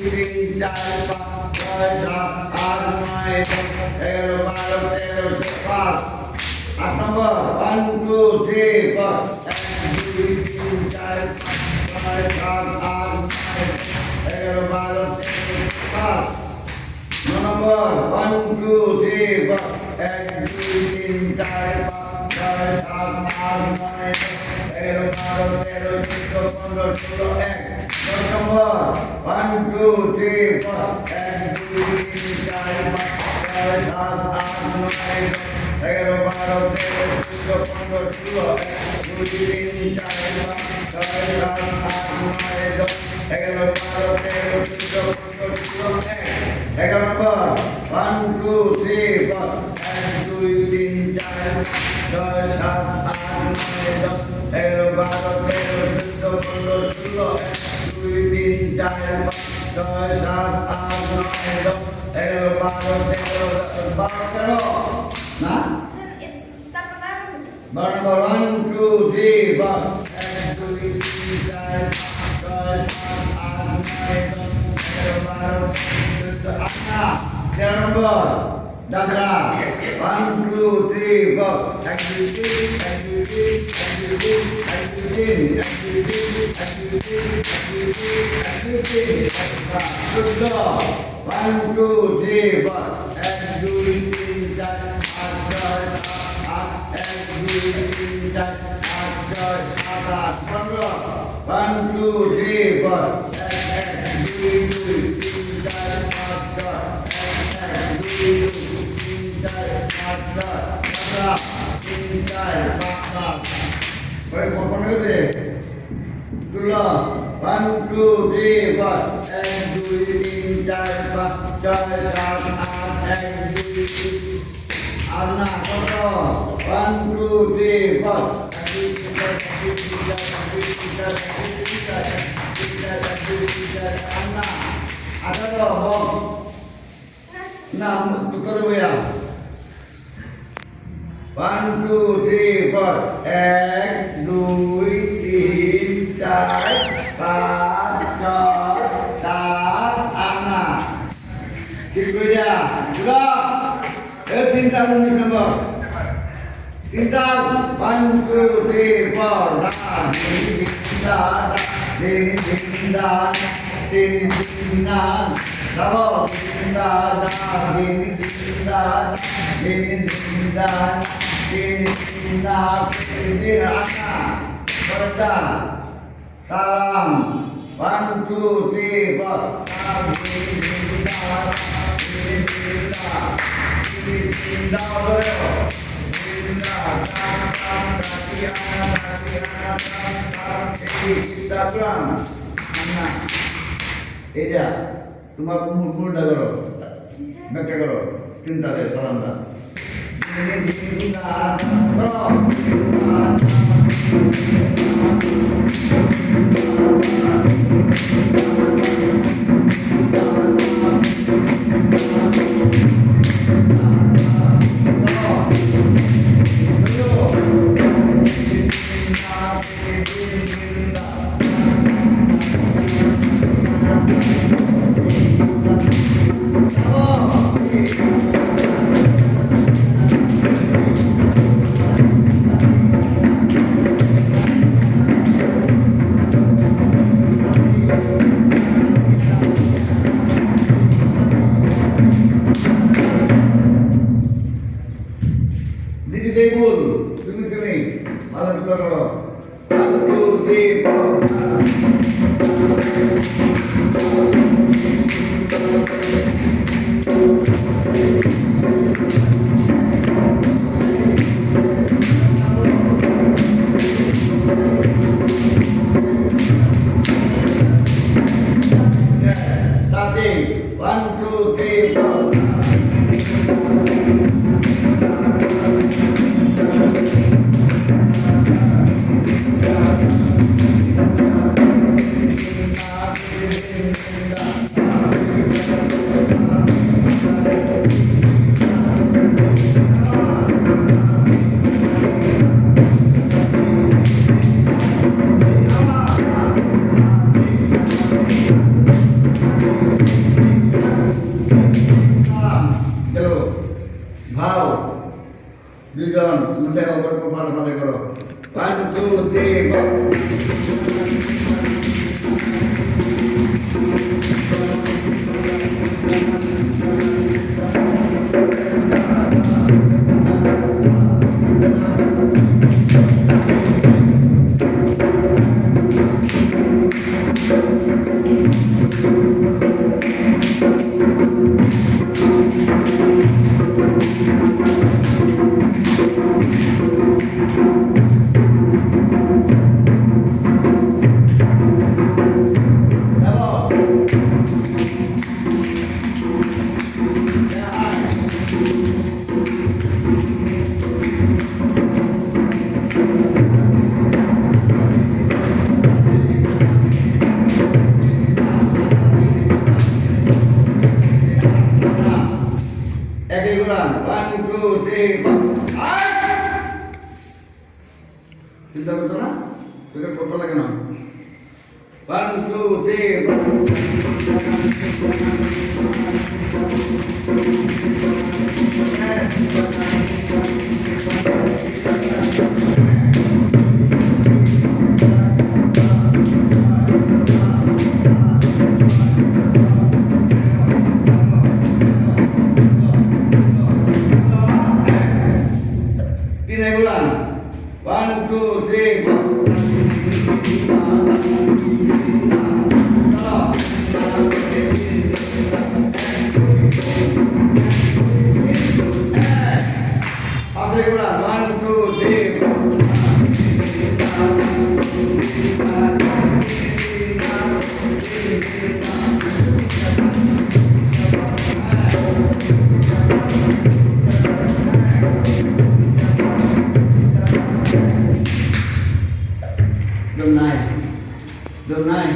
3 4 5 6 7 8 9 10 11 12 13 14 8 নম্বর 1 2 3 4 1 2 3 4 5 6 7 8 9 11 12 13 14 9 নম্বর 1 2 3 4 1 2 3 4 5 6 7 8 9 11 12 13 14 15 16 1 10 নম্বর 1 2 3 4 1 2 3 4 5 6 7 8 9 11 12 13 14 15 16 1 2 3 4 5 6 7 8 9 11 12 13 14 15 16 1 11 নম্বর 1 2 3 4 1 2 3 4 6 7 8 9 11 12 13 14 15 16 1 2 3 4 5 6 7 8 9 11 12 13 14 না 12 নম্বর 1 2 3 4 1 2 3 4 6 7 8 9 11 12 13 নম্বর দাদা 1 2 3 4 1 2 3 1 2 3 1 2 3 1 2 3 1 2 3 1 2 3 1 2 3 1 2 3 1 2 3 1 2 3 4 1 2 3 4 1 2 3 4 Nah, tukar ya. 1 2 3 4 1 2 3 4 5 6 7 8 ठीक हो गया पूरा तीन नंबर तीनटा 1 2 3 4 salam 1 2 3 এটা তোমার মুড়টা করো ব্যাখ্যা করো তিনটাতে সালামটা मुंडे ऊपर को पार वाले करो 1 2 3 4 1 2 3 চিন্তা করতো না তোকে করতে লাগে না 1 2 3 Đồng này